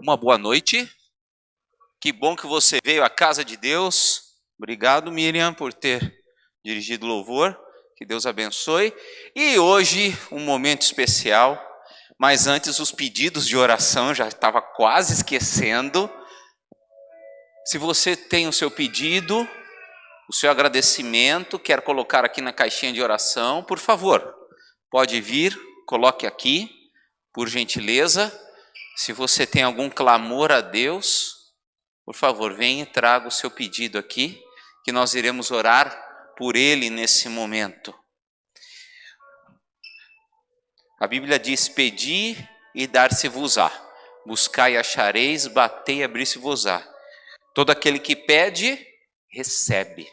Uma boa noite. Que bom que você veio à casa de Deus. Obrigado, Miriam, por ter dirigido o louvor. Que Deus abençoe. E hoje, um momento especial. Mas antes, os pedidos de oração, já estava quase esquecendo. Se você tem o seu pedido, o seu agradecimento, quer colocar aqui na caixinha de oração, por favor, pode vir, coloque aqui, por gentileza. Se você tem algum clamor a Deus, por favor, venha e traga o seu pedido aqui, que nós iremos orar por ele nesse momento. A Bíblia diz: pedi e dar-se-vos-á, buscai e achareis, batei e abrir-se-vos-á. Todo aquele que pede, recebe.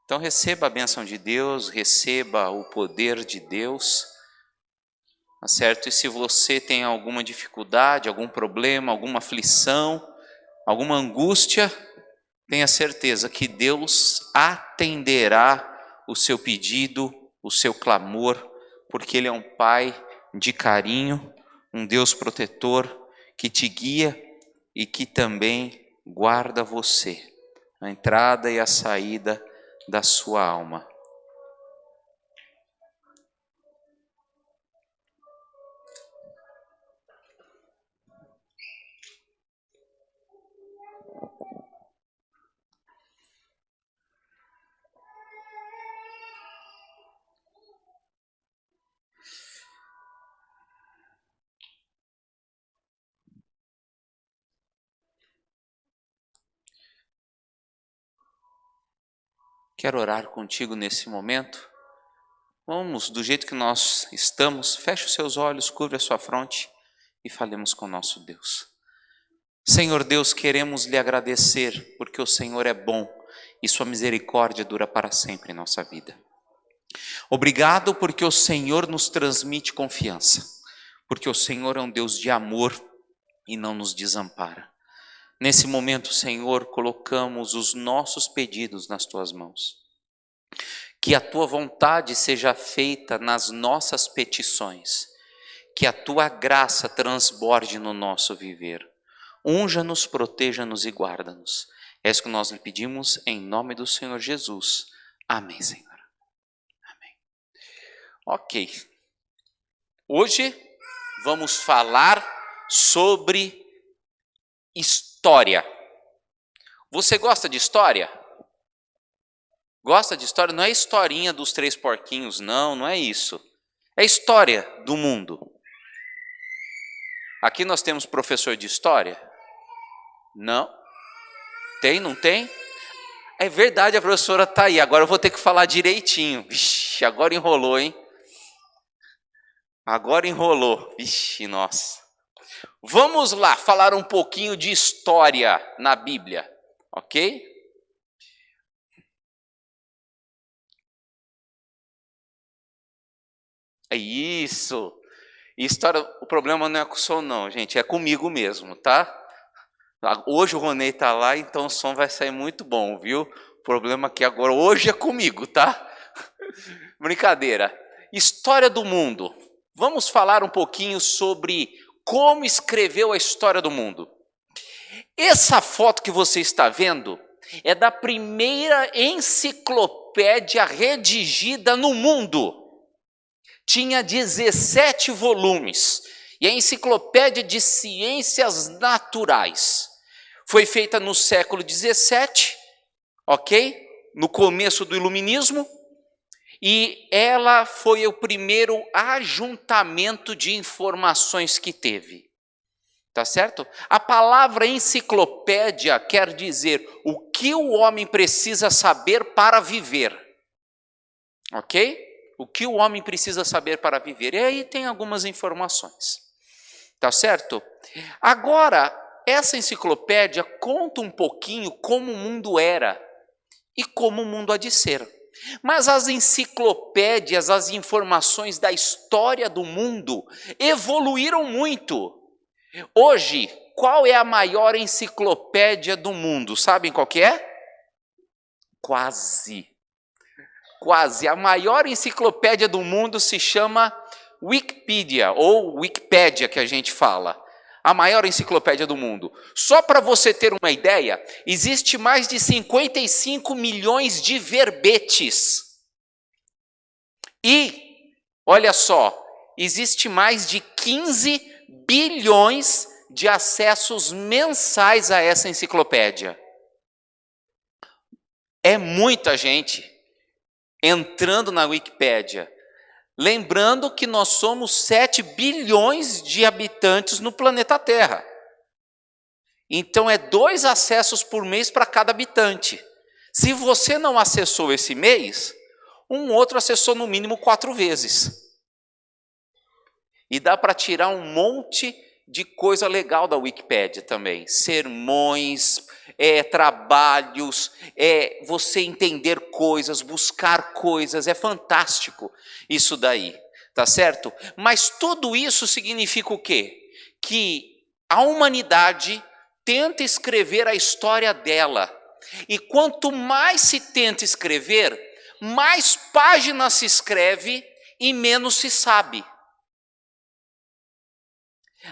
Então receba a bênção de Deus, receba o poder de Deus. Tá certo? E se você tem alguma dificuldade, algum problema, alguma aflição, alguma angústia, tenha certeza que Deus atenderá o seu pedido, o seu clamor, porque Ele é um Pai de carinho, um Deus protetor, que te guia e que também guarda você, a entrada e a saída da sua alma. Quero orar contigo nesse momento. Vamos, do jeito que nós estamos, feche os seus olhos, curve a sua fronte e falemos com o nosso Deus. Senhor Deus, queremos lhe agradecer, porque o Senhor é bom e sua misericórdia dura para sempre em nossa vida. Obrigado porque o Senhor nos transmite confiança, porque o Senhor é um Deus de amor e não nos desampara. Nesse momento, Senhor, colocamos os nossos pedidos nas tuas mãos. Que a tua vontade seja feita nas nossas petições. Que a tua graça transborde no nosso viver. Unja-nos, proteja-nos e guarda-nos. É isso que nós lhe pedimos em nome do Senhor Jesus. Amém, Senhor. Amém. Ok. Hoje vamos falar sobre história. Você gosta de história? Gosta de história? Não é historinha dos 3 porquinhos, não é isso. É história do mundo. Aqui nós temos professor de história? Não? Tem, não tem? É verdade, a professora está aí. Agora eu vou ter que falar direitinho. Vixe, agora enrolou, hein? Agora enrolou. Vixe, nossa. Vamos lá falar um pouquinho de história na Bíblia, ok? É isso. História, o problema não é com o som não, gente, é comigo mesmo, tá? Hoje o Ronei tá lá, então o som vai sair muito bom, viu? O problema é que agora, hoje é comigo, tá? Brincadeira. História do mundo. Vamos falar um pouquinho sobre como escreveu a história do mundo. Essa foto que você está vendo é da primeira enciclopédia redigida no mundo. Tinha 17 volumes. E a Enciclopédia de Ciências Naturais foi feita no século 17, ok? No começo do Iluminismo. E ela foi o primeiro ajuntamento de informações que teve. Tá certo? A palavra enciclopédia quer dizer o que o homem precisa saber para viver. Ok? O que o homem precisa saber para viver. E aí tem algumas informações. Tá certo? Agora, essa enciclopédia conta um pouquinho como o mundo era e como o mundo há de ser. Mas as enciclopédias, as informações da história do mundo evoluíram muito. Hoje, qual é a maior enciclopédia do mundo? Sabem qual que é? Quase. A maior enciclopédia do mundo se chama Wikipedia, ou Wikipédia que a gente fala. a maior enciclopédia do mundo. Só para você ter uma ideia, existe mais de 55 milhões de verbetes. E, olha só, existe mais de 15 bilhões de acessos mensais a essa enciclopédia. É muita gente entrando na Wikipédia. Lembrando que nós somos 7 bilhões de habitantes no planeta Terra. Então é 2 acessos por mês para cada habitante. Se você não acessou esse mês, um outro acessou no mínimo 4 vezes. E dá para tirar um monte de coisa legal da Wikipédia também. Sermões, trabalhos, você entender coisas, buscar coisas, é fantástico isso daí, tá certo? Mas tudo isso significa o quê? Que a humanidade tenta escrever a história dela. E quanto mais se tenta escrever, mais páginas se escreve e menos se sabe.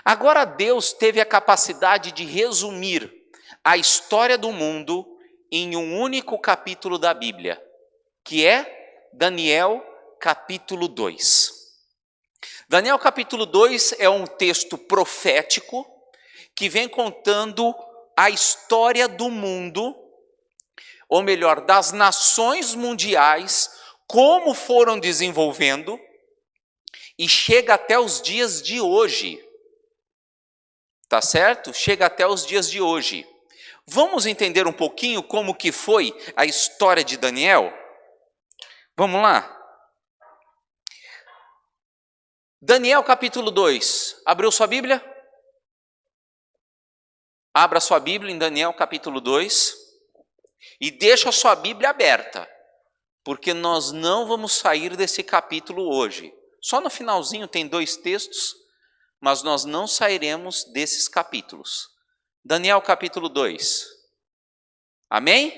Agora Deus teve a capacidade de resumir a história do mundo em um único capítulo da Bíblia, que é Daniel capítulo 2. Daniel capítulo 2 é um texto profético que vem contando a história do mundo, ou melhor, das nações mundiais, como foram desenvolvendo e chega até os dias de hoje. Tá certo? Chega até os dias de hoje. Vamos entender um pouquinho como que foi a história de Daniel? Vamos lá? Daniel capítulo 2. Abriu sua Bíblia? Abra sua Bíblia em Daniel capítulo 2 e deixa a sua Bíblia aberta, porque nós não vamos sair desse capítulo hoje. Só no finalzinho tem 2 textos, mas nós não sairemos desses capítulos. Daniel capítulo 2. Amém?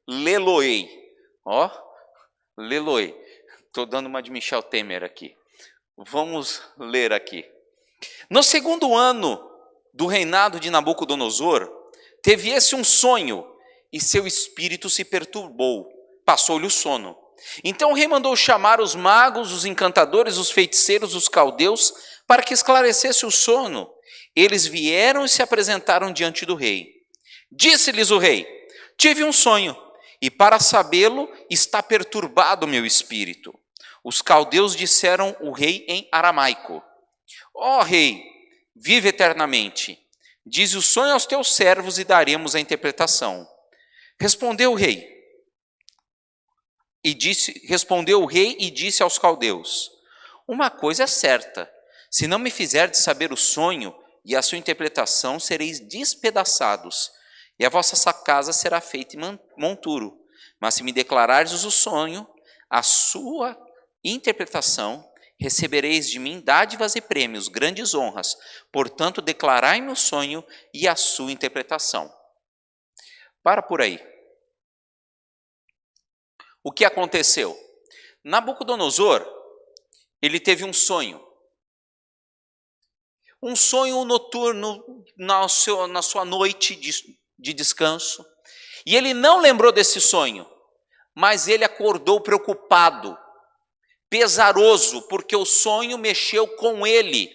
Leloei. Ó, leloei. Estou dando uma de Michel Temer aqui. Vamos ler aqui. No 2º ano do reinado de Nabucodonosor, teve esse um sonho, e seu espírito se perturbou. Passou-lhe o sono. Então o rei mandou chamar os magos, os encantadores, os feiticeiros, os caldeus, para que esclarecesse o sono. Eles vieram e se apresentaram diante do rei. Disse-lhes o rei: tive um sonho, e para sabê-lo está perturbado meu espírito. Os caldeus disseram o rei em aramaico: ó rei, vive eternamente. Dize o sonho aos teus servos e daremos a interpretação. Respondeu o rei e disse aos caldeus: uma coisa é certa, se não me fizerdes saber o sonho e a sua interpretação, sereis despedaçados, e a vossa casa será feita em monturo. Mas se me declarardes o sonho, a sua interpretação, recebereis de mim dádivas e prêmios, grandes honras. Portanto, declarai-me o sonho e a sua interpretação. Para por aí. O que aconteceu? Nabucodonosor, ele teve um sonho. Um sonho noturno na sua noite de descanso. E ele não lembrou desse sonho, mas ele acordou preocupado, pesaroso, porque o sonho mexeu com ele.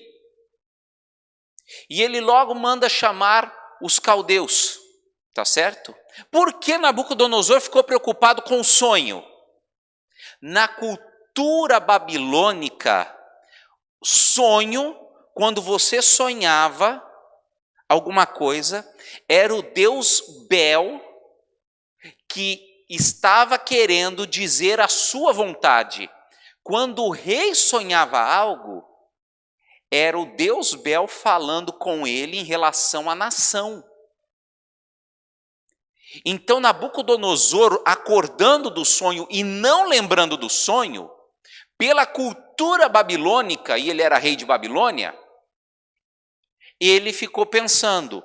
E ele logo manda chamar os caldeus, tá certo? Por que Nabucodonosor ficou preocupado com o sonho? Na cultura babilônica, sonho, quando você sonhava alguma coisa, era o deus Bel que estava querendo dizer a sua vontade. Quando o rei sonhava algo, era o deus Bel falando com ele em relação à nação. Então Nabucodonosor, acordando do sonho e não lembrando do sonho, pela cultura babilônica, e ele era rei de Babilônia, ele ficou pensando,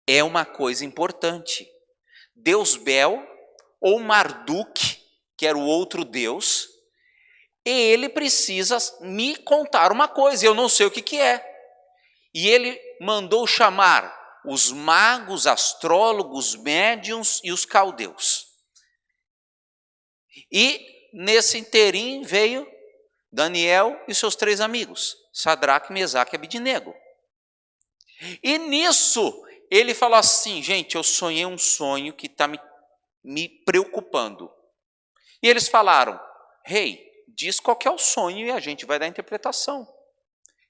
é uma coisa importante. Deus Bel, ou Marduk, que era o outro deus, ele precisa me contar uma coisa, eu não sei o que é. E ele mandou chamar os magos, astrólogos, médiuns e os caldeus. E nesse inteirinho veio Daniel e seus 3 amigos, Sadraque, Mesaque e Abidnego. E nisso ele falou assim: gente, eu sonhei um sonho que está me preocupando. E eles falaram: rei, diz qual que é o sonho e a gente vai dar a interpretação.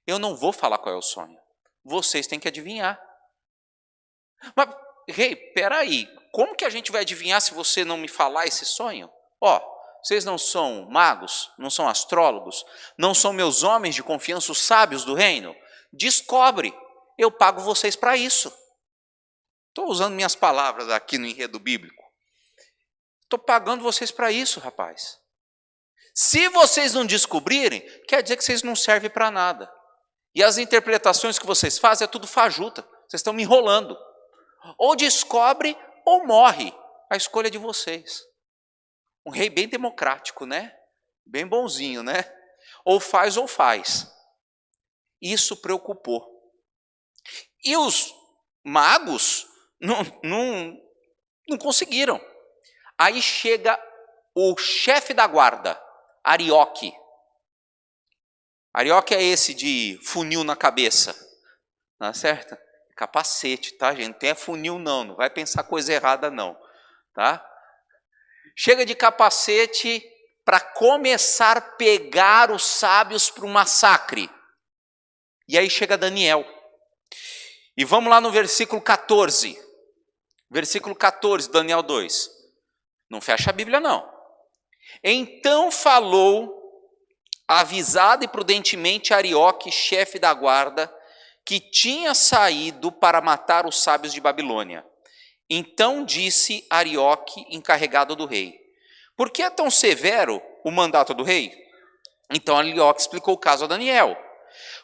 Eu não vou falar qual é o sonho. Vocês têm que adivinhar. Mas, rei, peraí, como que a gente vai adivinhar se você não me falar esse sonho? Ó, vocês não são magos, não são astrólogos, não são meus homens de confiança, os sábios do reino? Descobre, eu pago vocês para isso. Estou usando minhas palavras aqui no enredo bíblico. Estou pagando vocês para isso, rapaz. Se vocês não descobrirem, quer dizer que vocês não servem para nada. E as interpretações que vocês fazem é tudo fajuta. Vocês estão me enrolando. Ou descobre ou morre. A escolha é de vocês. Um rei bem democrático, né? Bem bonzinho, né? Ou faz. Isso preocupou. E os magos não conseguiram. Aí chega o chefe da guarda, Arioque. Arioque é esse de funil na cabeça, tá certo? Capacete, tá, gente? Não tem funil não vai pensar coisa errada não, tá? Chega de capacete para começar a pegar os sábios para o massacre. E aí chega Daniel. E vamos lá no versículo 14. Versículo 14, Daniel 2. Não fecha a Bíblia não. Então falou avisado e prudentemente Arioque, chefe da guarda, que tinha saído para matar os sábios de Babilônia. Então disse Arioque, encarregado do rei: por que é tão severo o mandato do rei? Então Arioque explicou o caso a Daniel.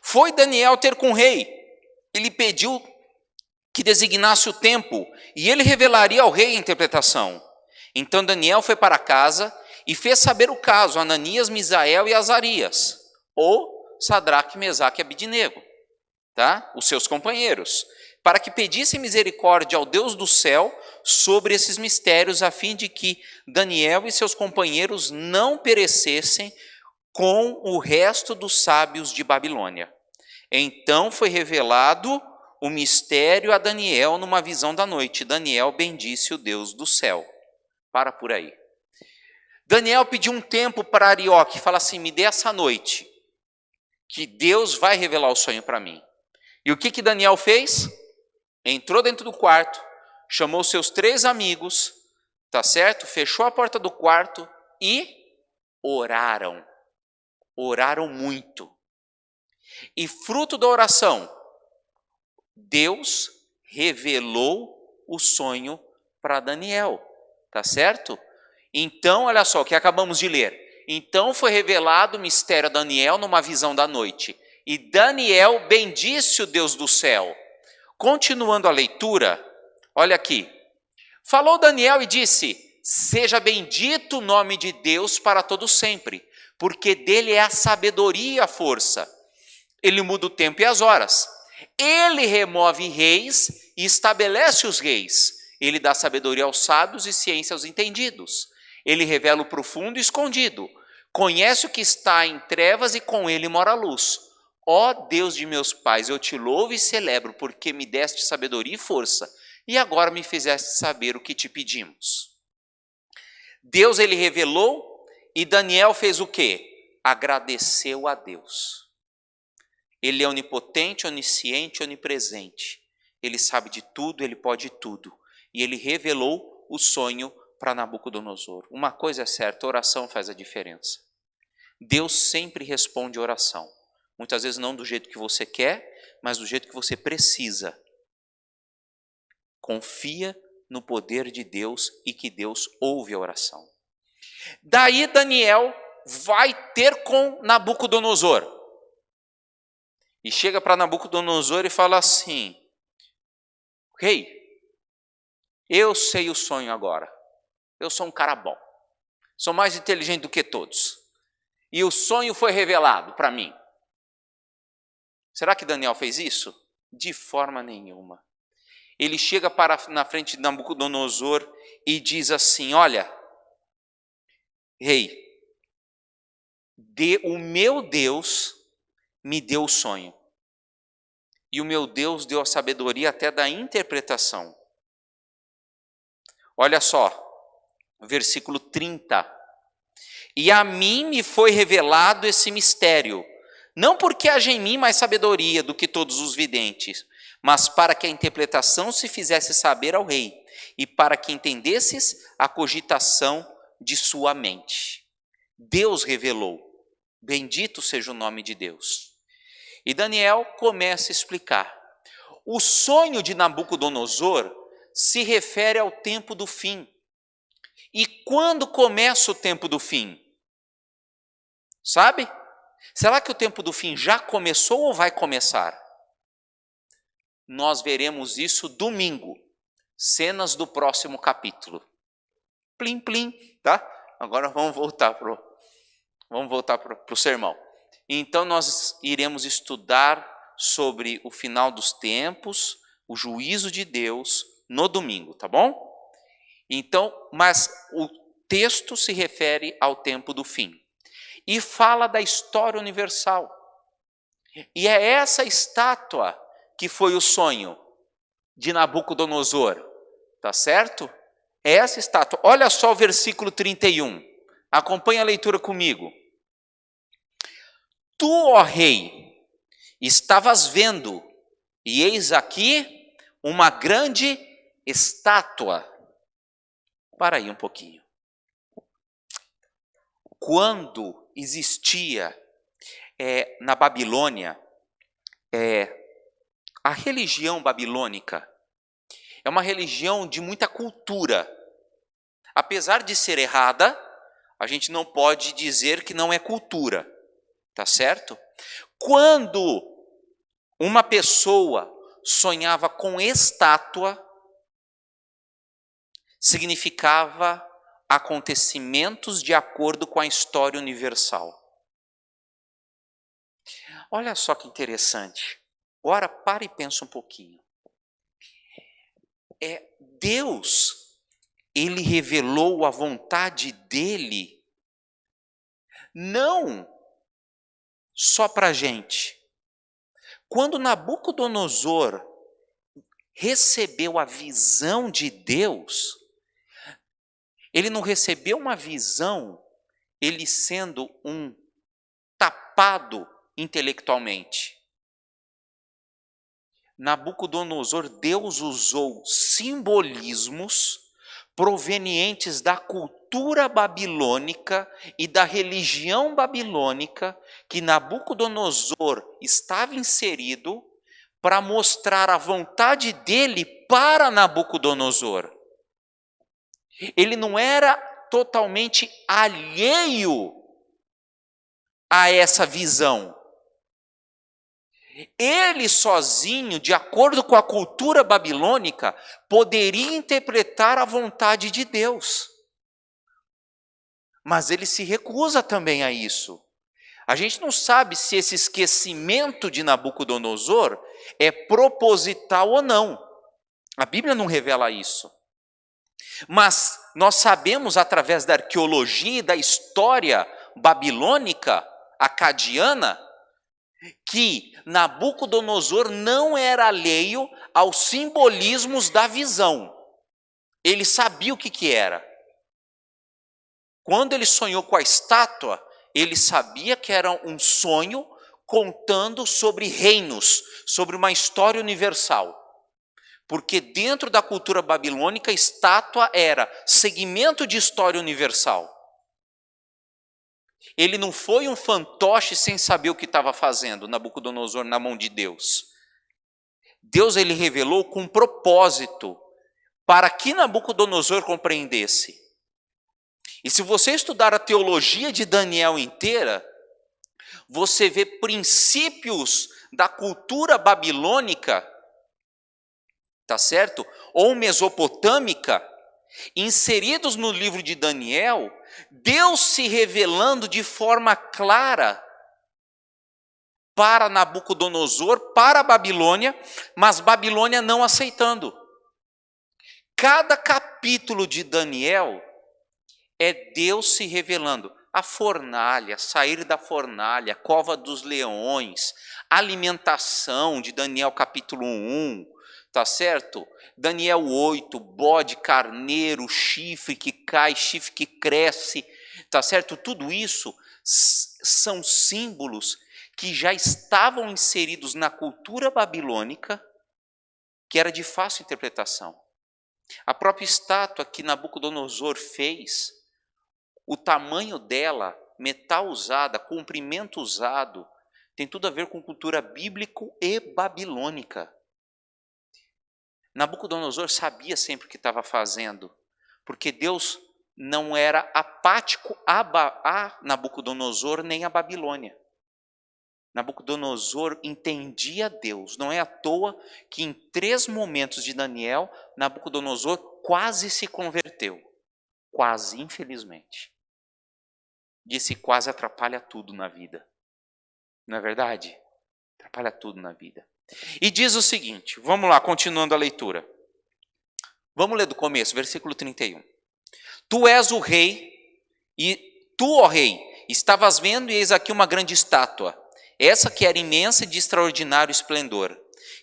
Foi Daniel ter com o rei, ele pediu que designasse o tempo, e ele revelaria ao rei a interpretação. Então Daniel foi para casa e fez saber o caso a Ananias, Misael e Azarias, ou Sadraque, Mesaque e Abidnego, tá? Os seus companheiros, para que pedissem misericórdia ao Deus do céu sobre esses mistérios, a fim de que Daniel e seus companheiros não perecessem com o resto dos sábios de Babilônia. Então foi revelado o mistério a Daniel numa visão da noite. Daniel bendisse o Deus do céu. Para por aí. Daniel pediu um tempo para Arioque, fala assim: me dê essa noite, que Deus vai revelar o sonho para mim. E o que Daniel fez? Entrou dentro do quarto, chamou seus 3 amigos, tá certo? Fechou a porta do quarto e oraram. Oraram muito. E fruto da oração, Deus revelou o sonho para Daniel, tá certo? Então, olha só o que acabamos de ler. Então foi revelado o mistério a Daniel numa visão da noite. E Daniel bendisse o Deus do céu. Continuando a leitura, olha aqui. Falou Daniel e disse: seja bendito o nome de Deus para todo sempre, porque dele é a sabedoria e a força. Ele muda o tempo e as horas. Ele remove reis e estabelece os reis. Ele dá sabedoria aos sábios e ciência aos entendidos. Ele revela o profundo e escondido. Conhece o que está em trevas e com ele mora a luz. Ó Deus de meus pais, eu te louvo e celebro, porque me deste sabedoria e força, e agora me fizeste saber o que te pedimos. Deus, ele revelou, e Daniel fez o quê? Agradeceu a Deus. Ele é onipotente, onisciente, onipresente. Ele sabe de tudo, ele pode tudo. E ele revelou o sonho para Nabucodonosor. Uma coisa é certa, a oração faz a diferença. Deus sempre responde a oração. Muitas vezes não do jeito que você quer, mas do jeito que você precisa. Confia no poder de Deus e que Deus ouve a oração. Daí Daniel vai ter com Nabucodonosor. E chega para Nabucodonosor e fala assim: rei, eu sei o sonho agora. Eu sou um cara bom. Sou mais inteligente do que todos. e o sonho foi revelado para mim. Será que Daniel fez isso? De forma nenhuma. Ele chega na frente de Nabucodonosor e diz assim: olha, rei, o meu Deus me deu o sonho. E o meu Deus deu a sabedoria até da interpretação. Olha só, versículo 30. E a mim me foi revelado esse mistério, não porque haja em mim mais sabedoria do que todos os videntes, mas para que a interpretação se fizesse saber ao rei, e para que entendesses a cogitação de sua mente. Deus revelou, bendito seja o nome de Deus. E Daniel começa a explicar. O sonho de Nabucodonosor se refere ao tempo do fim. E quando começa o tempo do fim? Sabe? Será que o tempo do fim já começou ou vai começar? Nós veremos isso domingo. Cenas do próximo capítulo. Plim, plim, tá? Agora vamos voltar para o sermão. Então nós iremos estudar sobre o final dos tempos, o juízo de Deus, no domingo, tá bom? Então, mas o texto se refere ao tempo do fim. E fala da história universal. E é essa estátua que foi o sonho de Nabucodonosor. Tá certo? É essa estátua. Olha só o versículo 31. Acompanha a leitura comigo. Tu, ó rei, estavas vendo, e eis aqui uma grande estátua. Para aí um pouquinho. Quando existia na Babilônia, a religião babilônica é uma religião de muita cultura. Apesar de ser errada, a gente não pode dizer que não é cultura, tá certo? Quando uma pessoa sonhava com estátua, significava acontecimentos de acordo com a história universal. Olha só que interessante. Agora para e pensa um pouquinho. Deus, ele revelou a vontade dele não só para a gente. Quando Nabucodonosor recebeu a visão de Deus, ele não recebeu uma visão, ele sendo um tapado intelectualmente. Nabucodonosor, Deus usou simbolismos provenientes da cultura babilônica e da religião babilônica que Nabucodonosor estava inserido para mostrar a vontade dele para Nabucodonosor. Ele não era totalmente alheio a essa visão. Ele sozinho, de acordo com a cultura babilônica, poderia interpretar a vontade de Deus. Mas ele se recusa também a isso. A gente não sabe se esse esquecimento de Nabucodonosor é proposital ou não. A Bíblia não revela isso. Mas nós sabemos, através da arqueologia e da história babilônica, acadiana, que Nabucodonosor não era alheio aos simbolismos da visão. Ele sabia o que era. Quando ele sonhou com a estátua, ele sabia que era um sonho contando sobre reinos, sobre uma história universal. Porque dentro da cultura babilônica, estátua era segmento de história universal. Ele não foi um fantoche sem saber o que estava fazendo, Nabucodonosor, na mão de Deus. Deus ele revelou com propósito, para que Nabucodonosor compreendesse. E se você estudar a teologia de Daniel inteira, você vê princípios da cultura babilônica, tá certo? Ou mesopotâmica, inseridos no livro de Daniel, Deus se revelando de forma clara para Nabucodonosor, para a Babilônia, mas Babilônia não aceitando. Cada capítulo de Daniel é Deus se revelando. A fornalha, sair da fornalha, cova dos leões, alimentação de Daniel capítulo 1, tá certo? Daniel 8, bode, carneiro, chifre que cai, chifre que cresce, tá certo? Tudo isso são símbolos que já estavam inseridos na cultura babilônica, que era de fácil interpretação. A própria estátua que Nabucodonosor fez, o tamanho dela, metal usada, comprimento usado, tem tudo a ver com cultura bíblico e babilônica. Nabucodonosor sabia sempre o que estava fazendo, porque Deus não era apático a Nabucodonosor nem a Babilônia. Nabucodonosor entendia Deus. Não é à toa que em 3 momentos de Daniel, Nabucodonosor quase se converteu. Quase, infelizmente. Disse quase atrapalha tudo na vida. Não é verdade? Atrapalha tudo na vida. E diz o seguinte, vamos lá, continuando a leitura. Vamos ler do começo, versículo 31. Tu és o rei, e tu, ó rei, estavas vendo e eis aqui uma grande estátua. Essa que era imensa e de extraordinário esplendor.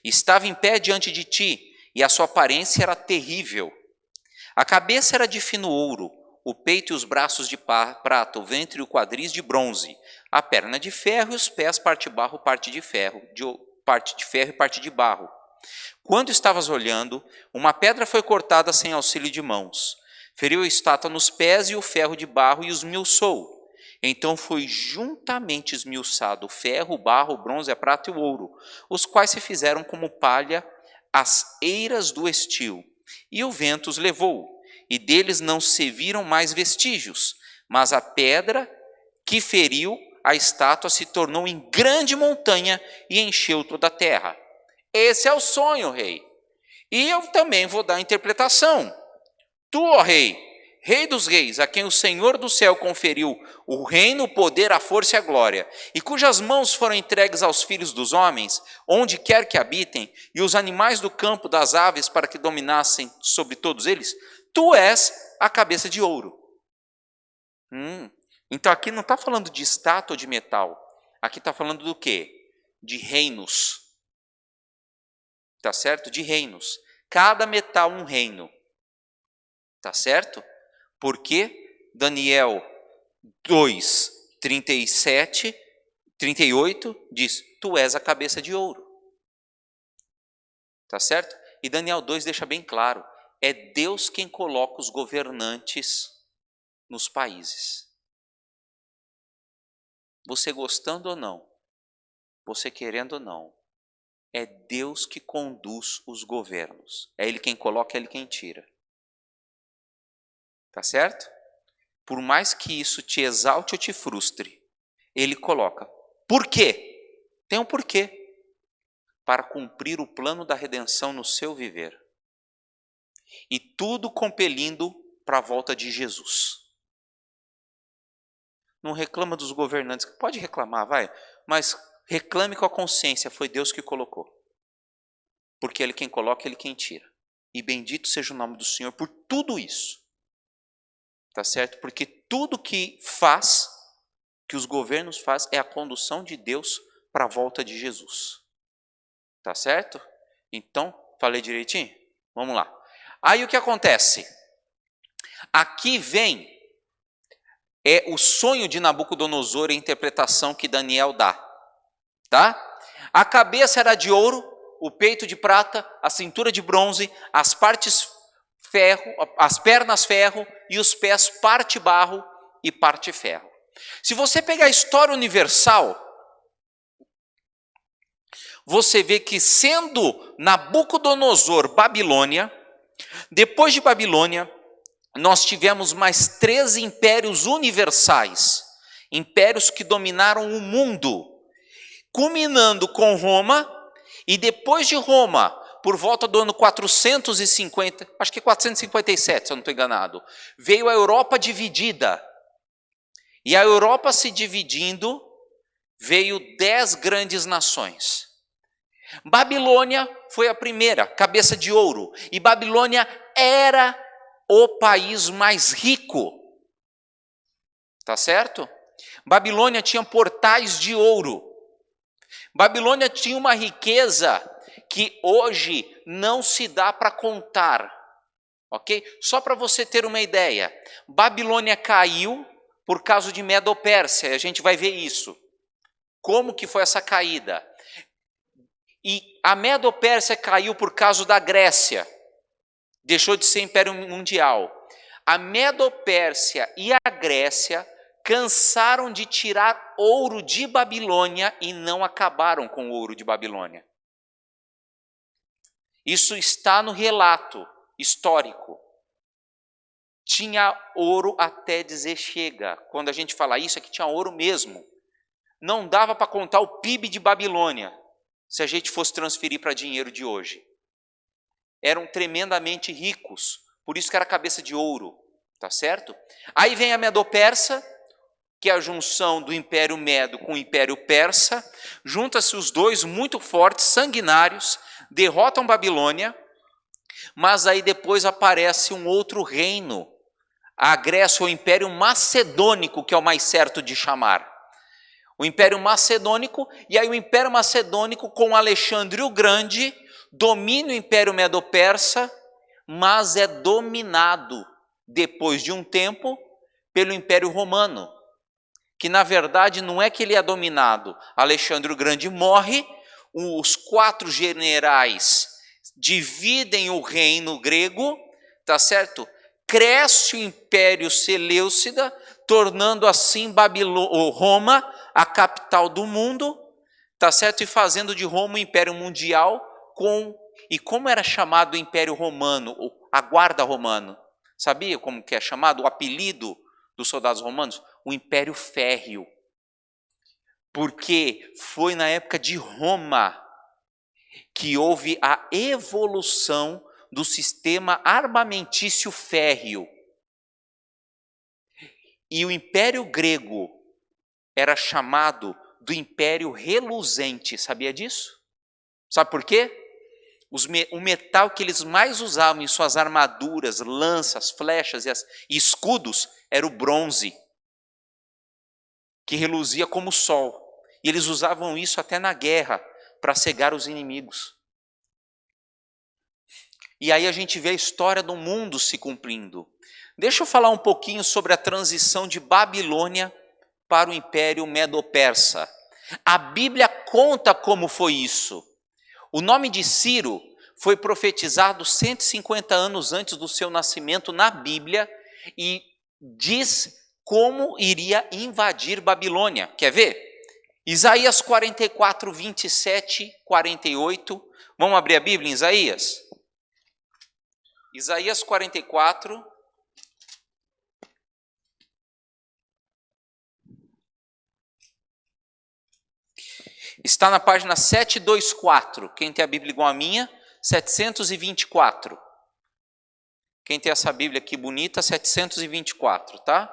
Estava em pé diante de ti, e a sua aparência era terrível. A cabeça era de fino ouro, o peito e os braços de prata, o ventre e o quadris de bronze, a perna de ferro e os pés parte de barro, parte de ferro e parte de barro. Quando estavas olhando, uma pedra foi cortada sem auxílio de mãos. Feriu a estátua nos pés e o ferro de barro e os esmiuçou. Então foi juntamente esmiuçado o ferro, o barro, o bronze, a prata e o ouro, os quais se fizeram como palha as eiras do estio. E o vento os levou, e deles não se viram mais vestígios, mas a pedra que feriu a estátua se tornou em grande montanha e encheu toda a terra. Esse é o sonho, rei. E eu também vou dar a interpretação. Tu, ó rei, Rei dos reis, a quem o Senhor do céu conferiu o reino, o poder, a força e a glória, e cujas mãos foram entregues aos filhos dos homens, onde quer que habitem, e os animais do campo das aves para que dominassem sobre todos eles, tu és a cabeça de ouro. Então aqui não está falando de estátua ou de metal, aqui está falando do quê? De reinos. Tá certo? De reinos. Cada metal um reino. Tá certo? Porque Daniel 2, 37, 38 diz, tu és a cabeça de ouro. Tá certo? E Daniel 2 deixa bem claro, é Deus quem coloca os governantes nos países. Você gostando ou não, você querendo ou não, é Deus que conduz os governos. É Ele quem coloca, é Ele quem tira. Tá certo? Por mais que isso te exalte ou te frustre, Ele coloca. Por quê? Tem um porquê. Para cumprir o plano da redenção no seu viver. E tudo compelindo para a volta de Jesus. Não reclama dos governantes. Pode reclamar, vai. Mas reclame com a consciência. Foi Deus que colocou. Porque Ele quem coloca, Ele quem tira. E bendito seja o nome do Senhor por tudo isso. Tá certo? Porque tudo que faz, que os governos fazem, é a condução de Deus para a volta de Jesus. Tá certo? Então, falei direitinho? Vamos lá. Aí o que acontece? Aqui vem o sonho de Nabucodonosor e a interpretação que Daniel dá. Tá? A cabeça era de ouro, o peito de prata, a cintura de bronze, as partes ferro, as pernas ferro e os pés parte barro e parte ferro. Se você pegar a história universal, você vê que sendo Nabucodonosor Babilônia, depois de Babilônia, nós tivemos mais 3 impérios universais, impérios que dominaram o mundo, culminando com Roma, e depois de Roma, por volta do ano 450, acho que 457, se eu não estou enganado, veio a Europa dividida. E a Europa se dividindo, veio 10 grandes nações. Babilônia foi a primeira, cabeça de ouro. E Babilônia era o país mais rico. Tá certo? Babilônia tinha portais de ouro. Babilônia tinha uma riqueza que hoje não se dá para contar. Ok? Só para você ter uma ideia. Babilônia caiu por causa de Medo-Pérsia. A gente vai ver isso. Como que foi essa caída? E a Medo-Pérsia caiu por causa da Grécia. Deixou de ser império mundial. A Medo-Pérsia e a Grécia cansaram de tirar ouro de Babilônia e não acabaram com o ouro de Babilônia. Isso está no relato histórico. Tinha ouro até dizer chega. Quando a gente fala isso, é que tinha ouro mesmo. Não dava para contar o PIB de Babilônia, se a gente fosse transferir para dinheiro de hoje. Eram tremendamente ricos, por isso que era cabeça de ouro, tá certo? Aí vem a Medo-Persa, que é a junção do Império Medo com o Império Persa. Junta-se os dois muito fortes, sanguinários, derrotam Babilônia, mas aí depois aparece um outro reino, a Grécia, o Império Macedônico, que é o mais certo de chamar. O Império Macedônico, e aí o Império Macedônico com Alexandre o Grande domina o Império Medo-Persa, mas é dominado depois de um tempo pelo Império Romano, que na verdade não é que ele é dominado. Alexandre o Grande morre, os 4 generais dividem o reino grego, tá certo? Cresce o Império Seleucida, tornando assim Roma a capital do mundo, tá certo? E fazendo de Roma um império mundial e como era chamado o Império Romano, a guarda romana? Sabia como que é chamado? O apelido dos soldados romanos? O Império Férreo. Porque foi na época de Roma que houve a evolução do sistema armamentício férreo. E o Império Grego era chamado do Império Reluzente. Sabia disso? Sabe por quê? O metal que eles mais usavam em suas armaduras, lanças, flechas e escudos era o bronze, que reluzia como o sol. E eles usavam isso até na guerra, para cegar os inimigos. E aí a gente vê a história do mundo se cumprindo. Deixa eu falar um pouquinho sobre a transição de Babilônia para o Império Medo-Persa. A Bíblia conta como foi isso. O nome de Ciro foi profetizado 150 anos antes do seu nascimento na Bíblia e diz como iria invadir Babilônia. Quer ver? Isaías 44, 27, 48. Vamos abrir a Bíblia em Isaías? Isaías 44. Está na página 724. Quem tem a Bíblia igual a minha, 724. Quem tem essa Bíblia aqui bonita, 724, tá?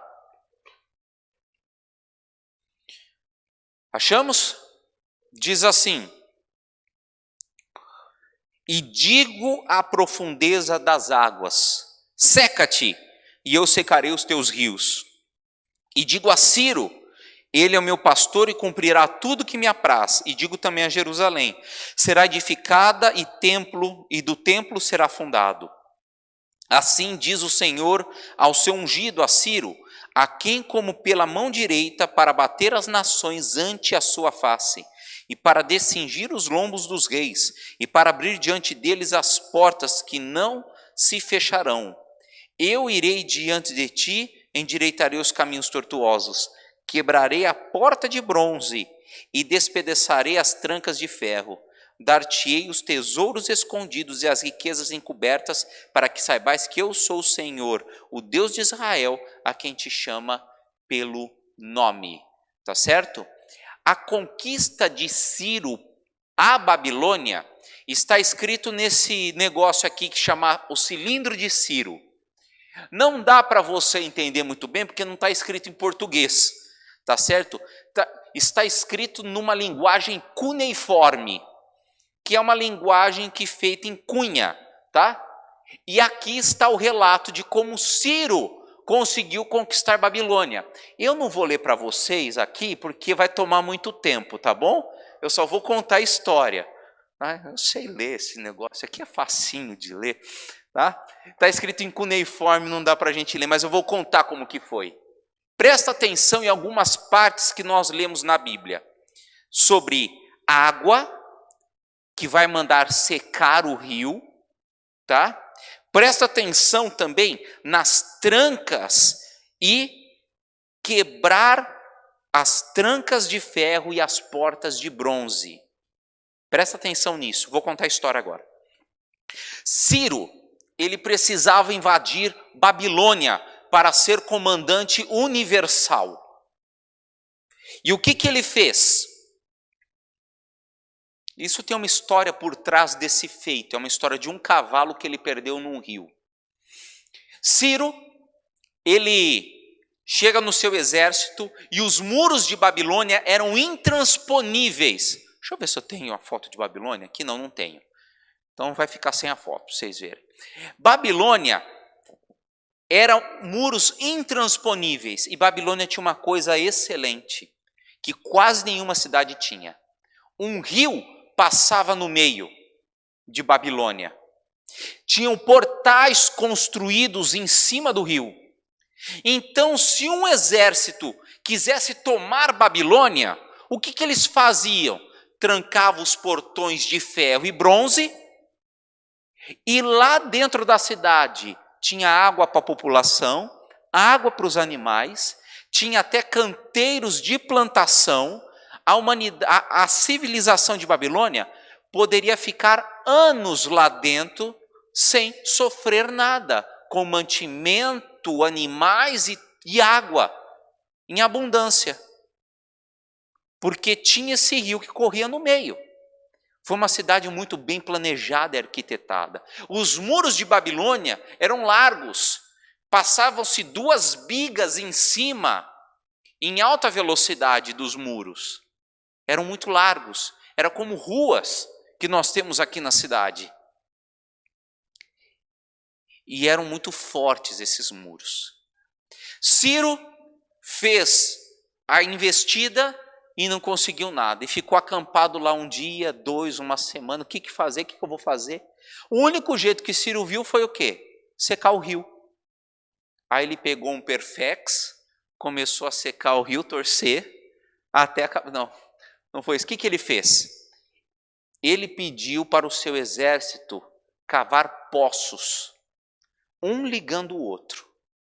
Achamos? Diz assim: e digo à profundeza das águas, seca-te, e eu secarei os teus rios. E digo a Ciro, ele é o meu pastor e cumprirá tudo que me apraz. E digo também a Jerusalém, será edificada e do templo será fundado. Assim diz o Senhor ao seu ungido, a Ciro, a quem como pela mão direita para bater as nações ante a sua face, e para descingir os lombos dos reis, e para abrir diante deles as portas que não se fecharão. Eu irei diante de ti, endireitarei os caminhos tortuosos, quebrarei a porta de bronze e despedaçarei as trancas de ferro. Dar-te-ei os tesouros escondidos e as riquezas encobertas, para que saibais que eu sou o Senhor, o Deus de Israel, a quem te chama pelo nome. Tá certo? A conquista de Ciro à Babilônia está escrito nesse negócio aqui que chama o cilindro de Ciro. Não dá para você entender muito bem, porque não está escrito em português. tá certo? Está escrito numa linguagem cuneiforme, que é uma linguagem que é feita em cunha, tá? E aqui está o relato de como Ciro conseguiu conquistar Babilônia. Eu não vou ler para vocês aqui, porque vai tomar muito tempo, tá bom? Eu só vou contar a história. Eu sei ler esse negócio aqui, é facinho de ler, tá? Está escrito em cuneiforme, não dá para a gente ler, mas eu vou contar como que foi. Presta atenção em algumas partes que nós lemos na Bíblia. Sobre água, que vai mandar secar o rio, tá? Presta atenção também nas trancas e quebrar as trancas de ferro e as portas de bronze. Presta atenção nisso, vou contar a história agora. Ciro, ele precisava invadir Babilônia para ser comandante universal. E o que ele fez? Isso tem uma história por trás desse feito, é uma história de um cavalo que ele perdeu num rio. Ciro, ele chega no seu exército e os muros de Babilônia eram intransponíveis. Deixa eu ver se eu tenho a foto de Babilônia. Aqui não tenho. Então vai ficar sem a foto, para vocês verem. Babilônia eram muros intransponíveis. E Babilônia tinha uma coisa excelente, que quase nenhuma cidade tinha. Um rio passava no meio de Babilônia. Tinham portais construídos em cima do rio. Então, se um exército quisesse tomar Babilônia, o que eles faziam? Trancavam os portões de ferro e bronze, e lá dentro da cidade tinha água para a população, água para os animais, tinha até canteiros de plantação. A civilização de Babilônia poderia ficar anos lá dentro sem sofrer nada, com mantimento, animais e água em abundância. Porque tinha esse rio que corria no meio. Foi uma cidade muito bem planejada e arquitetada. Os muros de Babilônia eram largos, passavam-se 2 bigas em cima, em alta velocidade dos muros. Eram muito largos, era como ruas que nós temos aqui na cidade. E eram muito fortes esses muros. Ciro fez a investida e não conseguiu nada. E ficou acampado lá um dia, 2, uma semana. O que fazer? O que eu vou fazer? O único jeito que Ciro viu foi o quê? Secar o rio. Aí ele pegou um perfex, começou a secar o rio, torcer, até... Não foi isso. O que ele fez? Ele pediu para o seu exército cavar poços, um ligando o outro,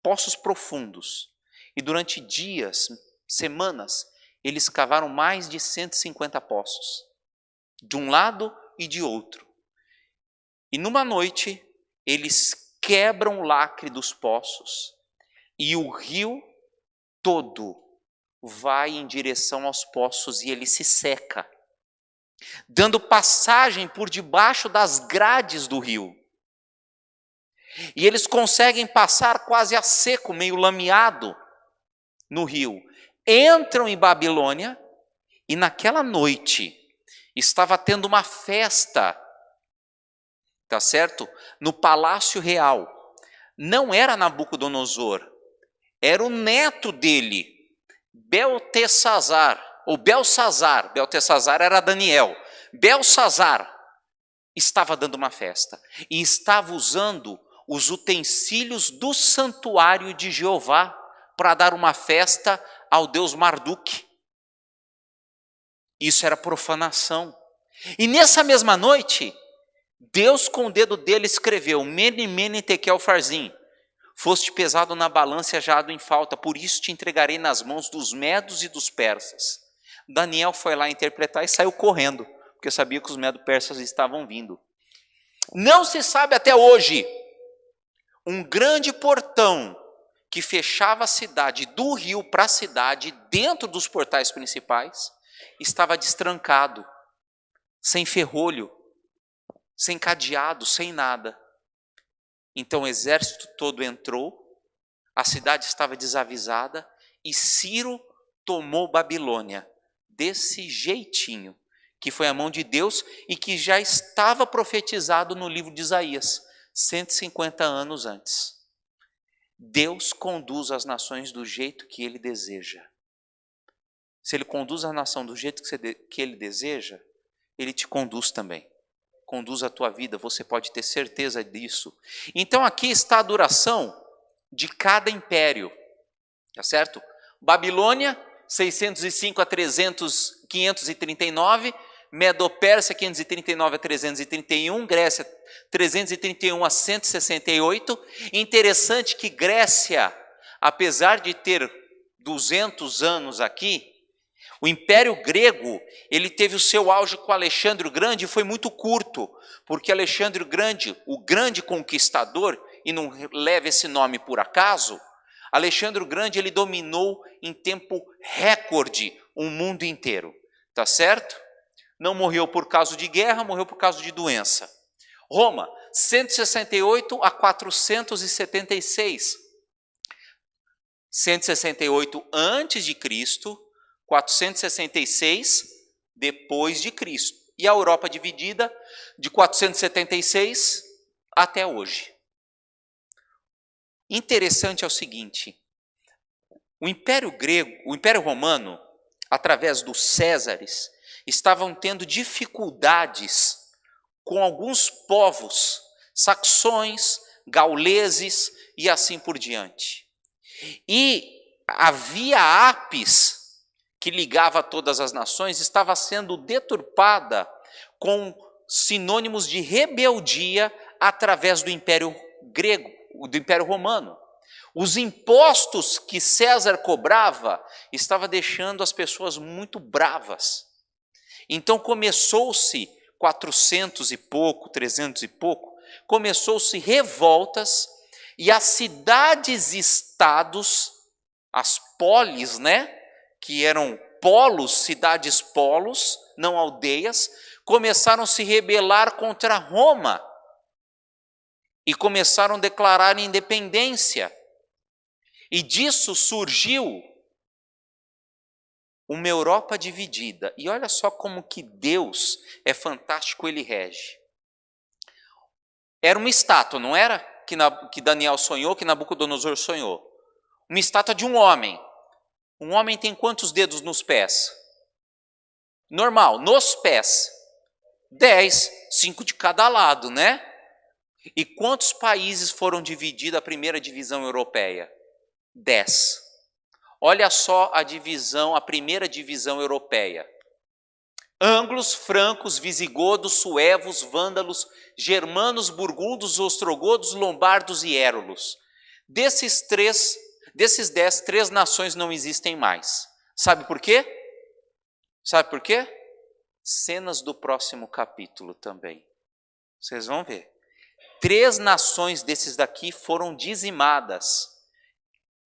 poços profundos. E durante dias, semanas, eles cavaram mais de 150 poços, de um lado e de outro. E numa noite, eles quebram o lacre dos poços e o rio todo vai em direção aos poços e ele se seca, dando passagem por debaixo das grades do rio. E eles conseguem passar quase a seco, meio lameado no rio. Entram em Babilônia e naquela noite estava tendo uma festa, tá certo? No Palácio Real. Não era Nabucodonosor, era o neto dele, Beltesazar, ou Belsazar. Beltesazar era Daniel. Belsazar estava dando uma festa e estava usando os utensílios do santuário de Jeová para dar uma festa ao deus Marduk. Isso era profanação. E nessa mesma noite, Deus com o dedo dele escreveu: Mene, Mene, Tekel, Farzim. Foste pesado na balança e ajado em falta, por isso te entregarei nas mãos dos medos e dos persas. Daniel foi lá interpretar e saiu correndo, porque sabia que os medo-persas estavam vindo. Não se sabe até hoje. Um grande portão que fechava a cidade do rio para a cidade, dentro dos portais principais, estava destrancado, sem ferrolho, sem cadeado, sem nada. Então o exército todo entrou, a cidade estava desavisada e Ciro tomou Babilônia desse jeitinho, que foi a mão de Deus e que já estava profetizado no livro de Isaías, 150 anos antes. Deus conduz as nações do jeito que Ele deseja. Se Ele conduz a nação do jeito que Ele deseja, Ele te conduz também. Conduz a tua vida, você pode ter certeza disso. Então aqui está a duração de cada império, tá certo? Babilônia, 605 a 539, Medo-Pérsia, 539 a 331, Grécia, 331 a 168. Interessante que Grécia, apesar de ter 200 anos aqui, o Império Grego, ele teve o seu auge com Alexandre o Grande e foi muito curto, porque Alexandre o grande conquistador, e não leva esse nome por acaso, Alexandre o Grande, ele dominou em tempo recorde o mundo inteiro, tá certo? Não morreu por causa de guerra, morreu por causa de doença. Roma, 168 a 476. 168 antes de Cristo, 466 depois de Cristo. E a Europa dividida de 476 até hoje. Interessante é o seguinte, o Império Grego, o Império Romano, através dos Césares, estavam tendo dificuldades com alguns povos, saxões, gauleses e assim por diante. E a via Apis, que ligava todas as nações, estava sendo deturpada com sinônimos de rebeldia através do Império Grego, do Império Romano. Os impostos que César cobrava estava deixando as pessoas muito bravas. Então começou-se 400 e pouco, 300 e pouco, começou-se revoltas e as cidades-estados, as polis, né, que eram polos, cidades-polos, não aldeias, começaram a se rebelar contra Roma e começaram a declarar independência. E disso surgiu uma Europa dividida. E olha só como que Deus é fantástico, Ele rege. Era uma estátua, não era? Que Daniel sonhou, que Nabucodonosor sonhou. Uma estátua de um homem. Um homem tem quantos dedos nos pés? Normal, nos pés. 10, 5 de cada lado, né? E quantos países foram divididos a primeira divisão europeia? 10. Olha só a divisão, a primeira divisão europeia. Ângulos, francos, visigodos, suevos, vândalos, germanos, burgundos, ostrogodos, lombardos e érulos. Desses 10, 3 nações não existem mais. Sabe por quê? Sabe por quê? Cenas do próximo capítulo também. Vocês vão ver. 3 nações desses daqui foram dizimadas.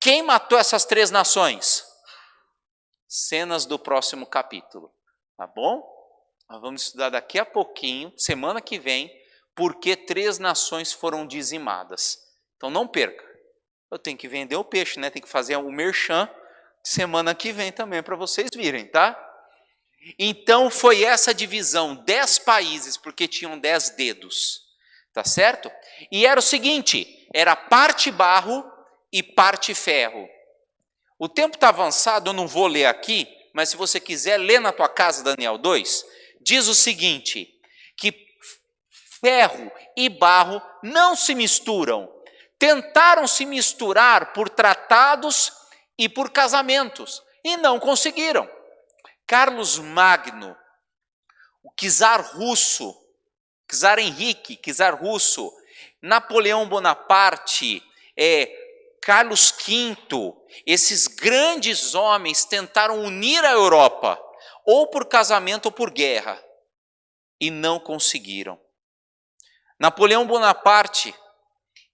Quem matou essas 3 nações? Cenas do próximo capítulo. Tá bom? Nós vamos estudar daqui a pouquinho, semana que vem, por que 3 nações foram dizimadas. Então não perca. Eu tenho que vender o peixe, né? Tem que fazer o merchan semana que vem também para vocês virem, tá? Então foi essa divisão, 10 países, porque tinham 10 dedos, tá certo? E era o seguinte, era parte barro e parte ferro. O tempo está avançado, eu não vou ler aqui, mas se você quiser ler na tua casa, Daniel 2, diz o seguinte, que ferro e barro não se misturam. Tentaram se misturar por tratados e por casamentos, e não conseguiram. Carlos Magno, o czar russo, czar Henrique, czar russo, Napoleão Bonaparte, Carlos V, esses grandes homens tentaram unir a Europa, ou por casamento ou por guerra, e não conseguiram. Napoleão Bonaparte,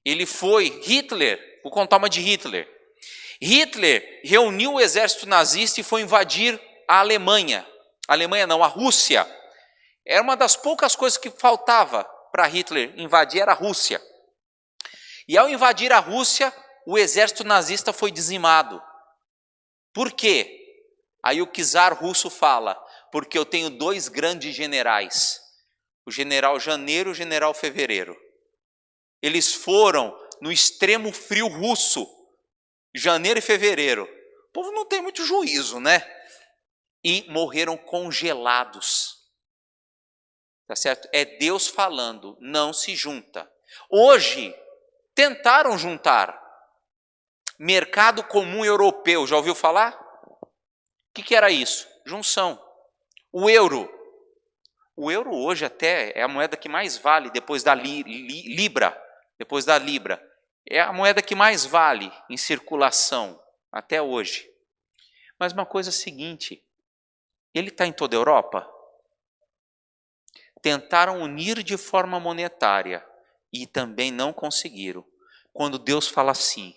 Hitler, vou contar uma de Hitler. Hitler reuniu o exército nazista e foi invadir a Alemanha. A Rússia. Era uma das poucas coisas que faltava para Hitler invadir, era a Rússia. E ao invadir a Rússia, o exército nazista foi dizimado. Por quê? Aí o czar russo fala, porque eu tenho 2 grandes generais, o general Janeiro e o general Fevereiro. Eles foram no extremo frio russo, janeiro e fevereiro. O povo não tem muito juízo, né? E morreram congelados. Tá certo? É Deus falando, não se junta. Hoje, tentaram juntar. Mercado Comum Europeu, já ouviu falar? O que era isso? Junção. O euro. O euro hoje até é a moeda que mais vale depois da libra. Depois da libra. É a moeda que mais vale em circulação até hoje. Mas uma coisa é a seguinte, ele está em toda a Europa? Tentaram unir de forma monetária e também não conseguiram. Quando Deus fala assim,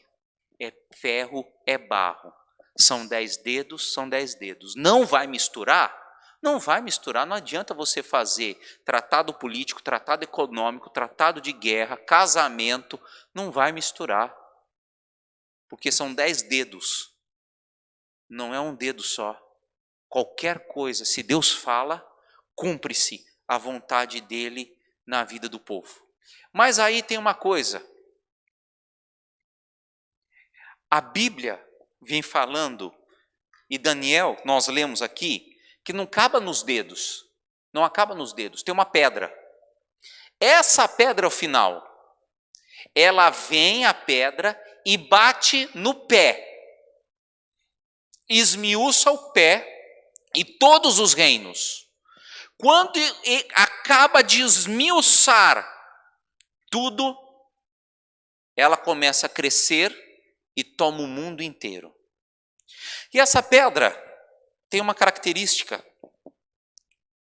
é ferro, é barro, são 10 dedos, são 10 dedos. Não vai misturar? Não vai misturar, não adianta você fazer tratado político, tratado econômico, tratado de guerra, casamento, não vai misturar. Porque são 10 dedos, não é um dedo só. Qualquer coisa, se Deus fala, cumpre-se a vontade dele na vida do povo. Mas aí tem uma coisa. A Bíblia vem falando, e Daniel, nós lemos aqui, que não acaba nos dedos. Não acaba nos dedos, tem uma pedra. Essa pedra é o final. Ela vem, a pedra, e bate no pé. Esmiuça o pé e todos os reinos. Quando acaba de esmiuçar tudo, ela começa a crescer e toma o mundo inteiro. E essa pedra tem uma característica.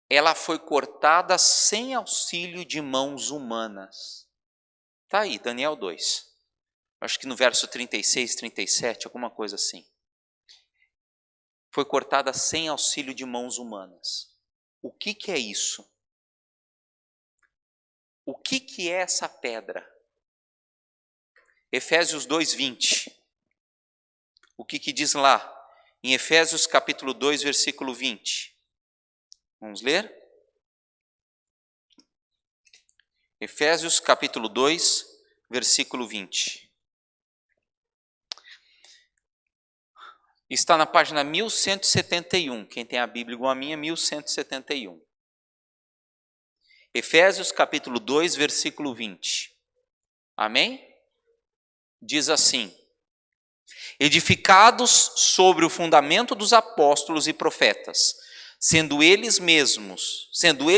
Ela foi cortada sem auxílio de mãos humanas. Está aí, Daniel 2. Acho que no verso 36, 37, alguma coisa assim. Foi cortada sem auxílio de mãos humanas. O que é isso? O que é essa pedra? Efésios 2:20. O que diz lá? Em Efésios capítulo 2, versículo 20. Vamos ler? Efésios capítulo 2, versículo 20. Está na página 1171. Quem tem a Bíblia igual a minha, 1171. Efésios capítulo 2, versículo 20. Amém? Diz assim: edificados sobre o fundamento dos apóstolos e profetas, sendo ele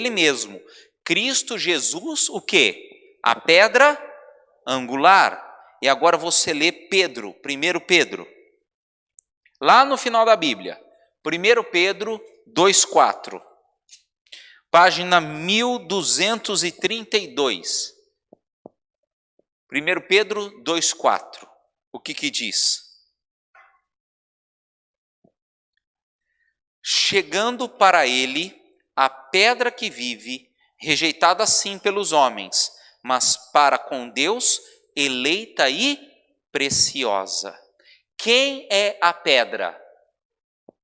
mesmo, Cristo Jesus, o quê? A pedra angular. E agora você lê Pedro, 1 Pedro. Lá no final da Bíblia, 1 Pedro 2,4. Página 1232. 1 Pedro 2,4. O que diz? Chegando para ele a pedra que vive, rejeitada sim pelos homens, mas para com Deus eleita e preciosa. Quem é a pedra?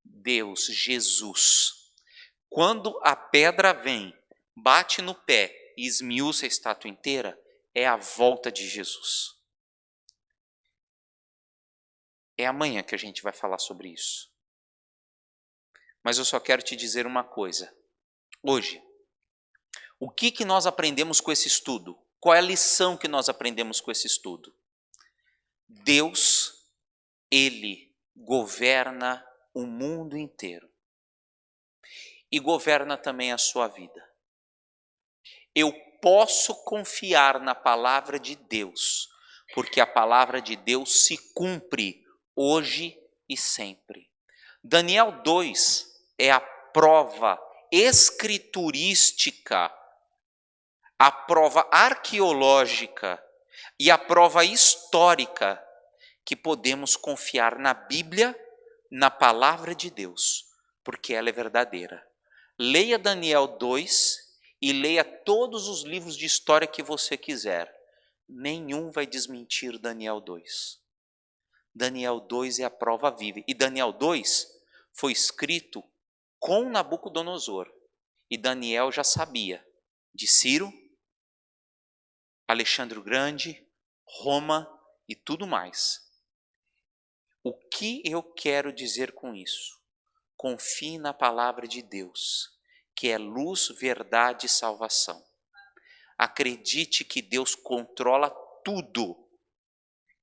Deus, Jesus. Quando a pedra vem, bate no pé e esmiuça a estátua inteira, é a volta de Jesus. É amanhã que a gente vai falar sobre isso. Mas eu só quero te dizer uma coisa. Hoje, o que nós aprendemos com esse estudo? Qual é a lição que nós aprendemos com esse estudo? Deus, Ele governa o mundo inteiro. E governa também a sua vida. Eu posso confiar na palavra de Deus, porque a palavra de Deus se cumpre hoje e sempre. Daniel 2 é a prova escriturística, a prova arqueológica e a prova histórica que podemos confiar na Bíblia, na palavra de Deus, porque ela é verdadeira. Leia Daniel 2 e leia todos os livros de história que você quiser. Nenhum vai desmentir Daniel 2. Daniel 2 é a prova viva. E Daniel 2 foi escrito com Nabucodonosor. E Daniel já sabia de Ciro, Alexandre o Grande, Roma e tudo mais. O que eu quero dizer com isso? Confie na palavra de Deus, que é luz, verdade e salvação. Acredite que Deus controla tudo,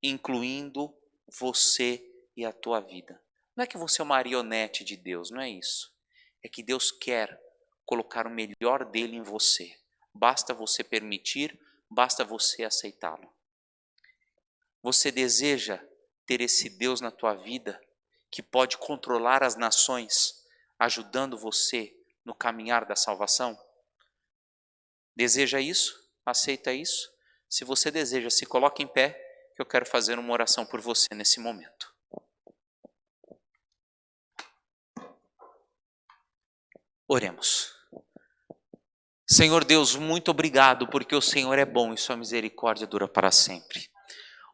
incluindo você e a tua vida. Não é que você é uma marionete de Deus, não é isso. É que Deus quer colocar o melhor dele em você. Basta você permitir, basta você aceitá-lo. Você deseja ter esse Deus na tua vida que pode controlar as nações, ajudando você no caminhar da salvação? Deseja isso? Aceita isso? Se você deseja, se coloque em pé, que eu quero fazer uma oração por você nesse momento. Oremos. Senhor Deus, muito obrigado porque o Senhor é bom e sua misericórdia dura para sempre.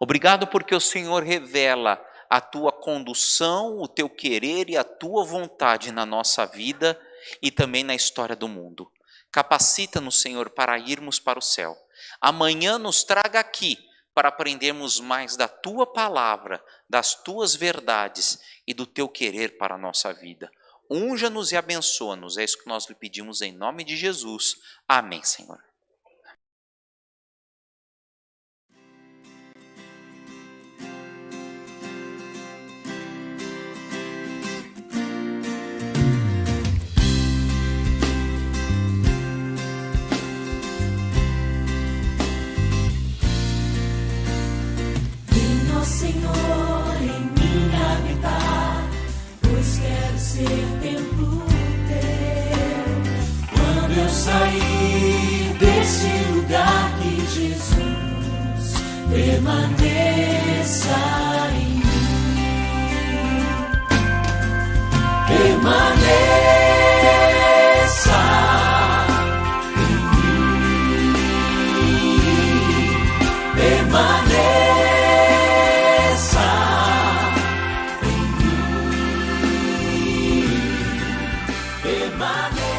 Obrigado porque o Senhor revela a tua condução, o teu querer e a tua vontade na nossa vida e também na história do mundo. Capacita-nos, Senhor, para irmos para o céu. Amanhã nos traga aqui para aprendermos mais da tua palavra, das tuas verdades e do teu querer para a nossa vida. Unja-nos e abençoa-nos. É isso que nós lhe pedimos em nome de Jesus. Amém, Senhor. Senhor, em mim habitar, pois quero ser templo teu. Quando eu sair deste lugar, que Jesus permaneça em mim. Permaneça em mim. Permaneça. My name.